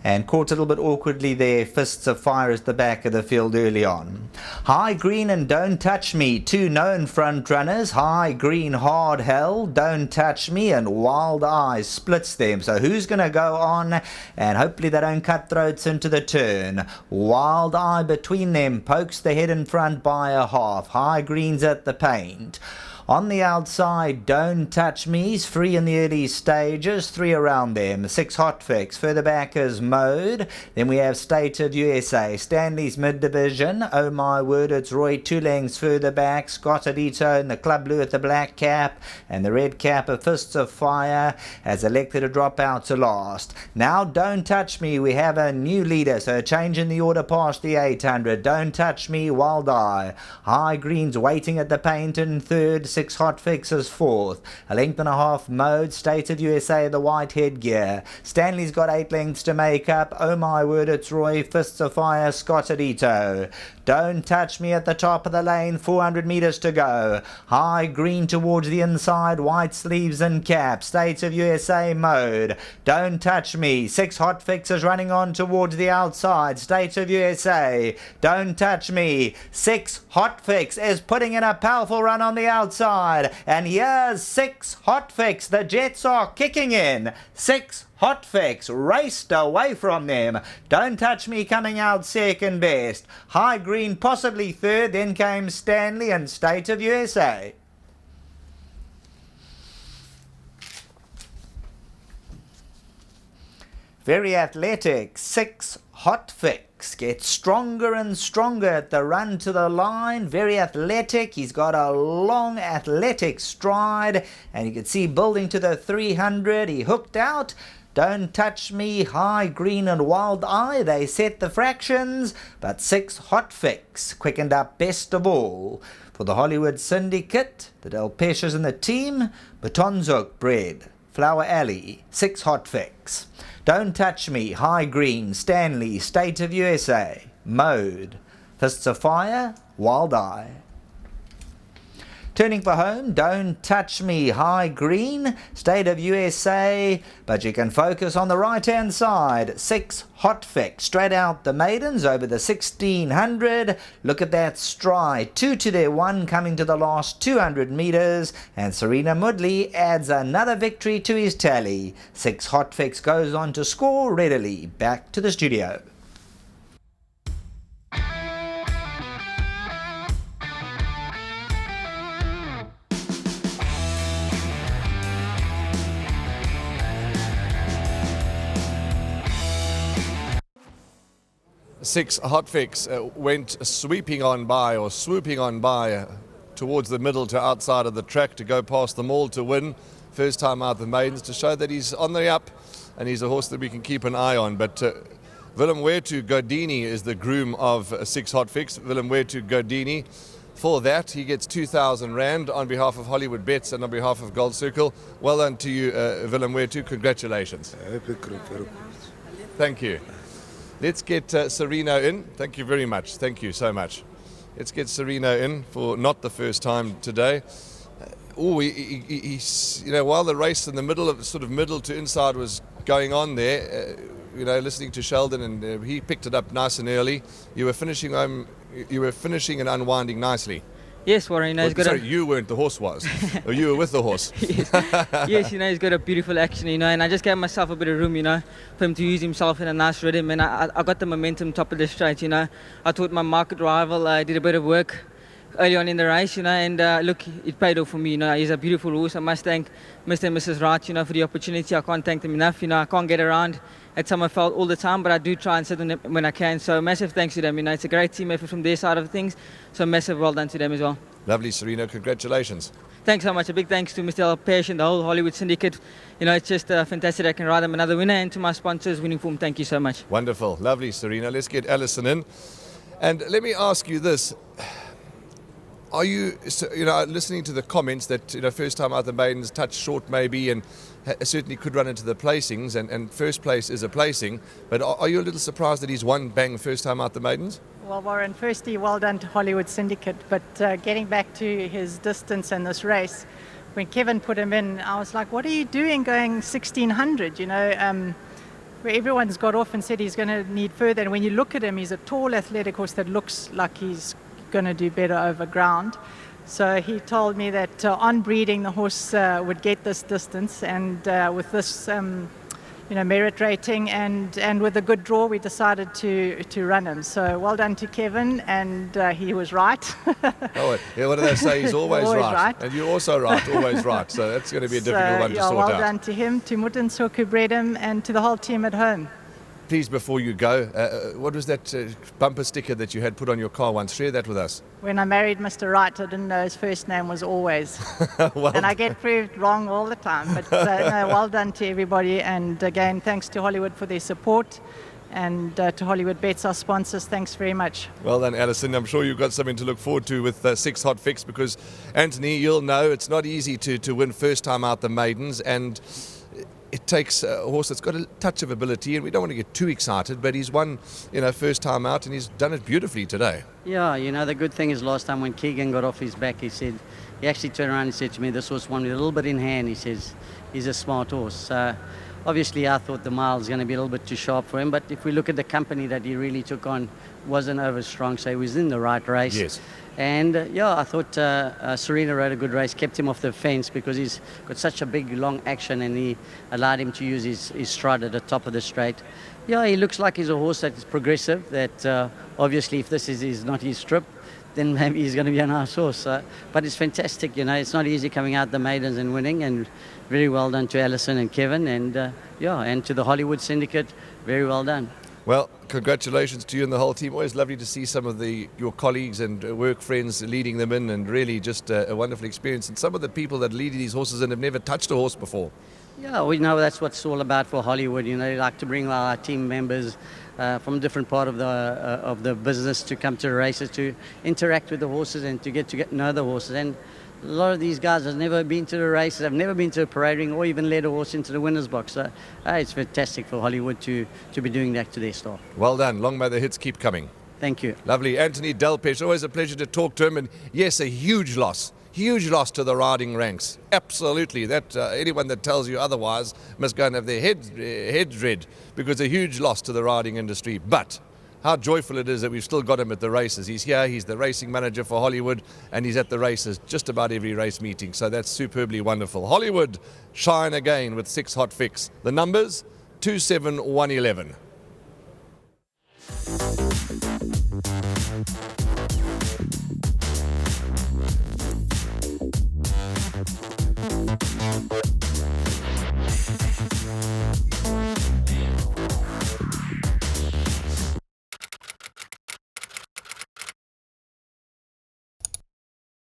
and caught a little bit awkwardly there. Fists of Fire at the back of the field early on. High Green and Don't Touch Me, two known front runners. High Green, Hard Hell, Don't Touch Me, and Wild Eyes splits them. So who's going to go on? And hopefully they don't cut throats into the turn. Wild Eye between them pokes the head in front by a half. High Green's at the paint. On the outside, Don't Touch Me's free in the early stages, 3 around them. 6 HOTFIX, further back is Mode. Then we have State of USA, Stanley's mid-division. Oh My Word, It's Roy, 2 lengths further back. Scott Adito in the club blue at the black cap, and the red cap of Fists of Fire has elected to drop out to last. Now Don't Touch Me, we have a new leader, so a change in the order past the 800. Don't Touch Me, Wild Eye. High Green's waiting at the paint in third. 6 HOTFIX is fourth. A length and a half Mode. State of USA, the white headgear. Stanley's got 8 lengths to make up. Oh My Word, It's Roy, Fists of Fire, Scott Adito. Don't Touch Me at the top of the lane, 400 metres to go. High Green towards the inside, white sleeves and cap. State of USA, Mode. Don't Touch Me. 6 HOTFIX is running on towards the outside. State of USA, Don't Touch Me. 6 HOTFIX is putting in a powerful run on the outside. And here's 6 HOTFIX. The Jets are kicking in. 6 HOTFIX raced away from them. Don't Touch Me coming out second best. High Green possibly third. Then came Stanley and State of USA. Very athletic, 6 HOTFIX gets stronger and stronger at the run to the line. Very athletic. He's got a long athletic stride, and you can see building to the 300. He hooked out. Don't Touch Me, High Green and Wild Eye, they set the fractions, but 6 HOTFIX quickened up best of all. For the Hollywood Syndicate, the Del Peshas and the team, Batonzook Bread, Flower Alley, 6 HOTFIX. Don't Touch Me, High Green, Stanley, State of USA, Mode, Fists of Fire, Wild Eye. Turning for home, Don't Touch Me, High Green, State of USA, but you can focus on the right-hand side. 6 HOTFIX, straight out the maidens over the 1600. Look at that stride, 2 to their 1 coming to the last 200 metres, and Serena Mudley adds another victory to his tally. 6 HOTFIX goes on to score readily. Back to the studio. Six HOTFIX went sweeping on by or swooping on by towards the middle to outside of the track to go past them all to win. First time out the maidens, to show that he's on the up and he's a horse that we can keep an eye on. But Willem Wetu Godini is the groom of 6 HOTFIX. Willem Wetu Godini. For that, he gets 2,000 Rand on behalf of Hollywoodbets and on behalf of Gold Circle. Well done to you, Willem Wetu. Congratulations. Thank you. Let's get Sereno in. Thank you very much. Thank you so much. Let's get Sereno in for not the first time today. He's, while the race in the middle of sort of middle to inside was going on there, listening to Sheldon, and he picked it up nice and early. You were finishing and unwinding nicely. Yes, Warren, you weren't, the horse was. Or you were with the horse. Yes, he's got a beautiful action, and I just gave myself a bit of room, for him to use himself in a nice rhythm, and I got the momentum top of the straight, I thought my market rival did a bit of work early on in the race, and look, it paid off for me, he's a beautiful horse. I must thank Mr. and Mrs. Wright, for the opportunity. I can't thank them enough, I can't get around at Summerfeld all the time, but I do try and sit on them when I can, so massive thanks to them, it's a great team effort from their side of things, so massive well done to them as well. Lovely, Sereno, congratulations. Thanks so much, a big thanks to Mr. Del Pesh and the whole Hollywood Syndicate, it's just fantastic I can ride them another winner, and to my sponsors, Winning Form, thank you so much. Wonderful, lovely, Sereno. Let's get Alison in, and let me ask you this. Are you, listening to the comments that, first time out the maidens, touch short maybe, and certainly could run into the placings, and first place is a placing, but are you a little surprised that he's won bang first time out the maidens? Well, Warren, firstly, well done to Hollywood Syndicate, but getting back to his distance in this race, when Kevin put him in, I was like, what are you doing going 1600? where everyone's got off and said he's going to need further. And when you look at him, he's a tall, athletic horse that looks like he's going to do better over ground. So he told me that on breeding, the horse would get this distance, and with this merit rating and with a good draw, we decided to run him. So well done to Kevin, and he was right. Oh, yeah, what do they say? He's always right. And you're also right, always right. So that's going to be a difficult one to sort well out. Done to him, to Muttensook who bred him, and to the whole team at home. Please, before you go, what was that bumper sticker that you had put on your car once? Share that with us. When I married Mr. Wright, I didn't know his first name was Always. Well, and I get proved wrong all the time. But no, well done to everybody. And again, thanks to Hollywood for their support. And to Hollywoodbets, our sponsors, thanks very much. Well done, Alison. I'm sure you've got something to look forward to with SYX HOTFIX, because, Anthony, you'll know it's not easy to win first time out the maidens, and it takes a horse that's got a touch of ability, and we don't want to get too excited, but he's won, first time out, and he's done it beautifully today. Yeah, the good thing is last time when Keegan got off his back, he actually turned around and said to me, this horse won with a little bit in hand. He says, he's a smart horse. Obviously, I thought the mile was going to be a little bit too sharp for him, but if we look at the company that he really took on, wasn't over strong, so he was in the right race. Yes. And I thought Serena rode a good race, kept him off the fence because he's got such a big, long action, and he allowed him to use his stride at the top of the straight. Yeah, he looks like he's a horse that is progressive, that obviously if this is not his trip, then maybe he's going to be a nice horse. But it's fantastic, it's not easy coming out the maidens and winning, and very well done to Alison and Kevin, and and to the Hollywood Syndicate, very well done. Well, congratulations to you and the whole team. Always lovely to see some of your colleagues and work friends leading them in, and really just a wonderful experience. And some of the people that lead these horses and have never touched a horse before. Yeah, we know that's what it's all about for Hollywood. They like to bring our team members from different part of the business to come to the races, to interact with the horses and to get to know the horses. And a lot of these guys have never been to the races, have never been to a parade ring, or even led a horse into the winner's box. So it's fantastic for Hollywood to be doing that to their staff. Well done. Long may the hits keep coming. Thank you. Lovely. Anthony Delpesh, always a pleasure to talk to him. And yes, a huge loss to the riding ranks. Absolutely. That anyone that tells you otherwise must go and have their heads read, because a huge loss to the riding industry. But how joyful it is that we've still got him at the races. He's here, he's the racing manager for Hollywood, and he's at the races just about every race meeting. So that's superbly wonderful. Hollywood shine again with SYX HOTFIX. The numbers, 27111.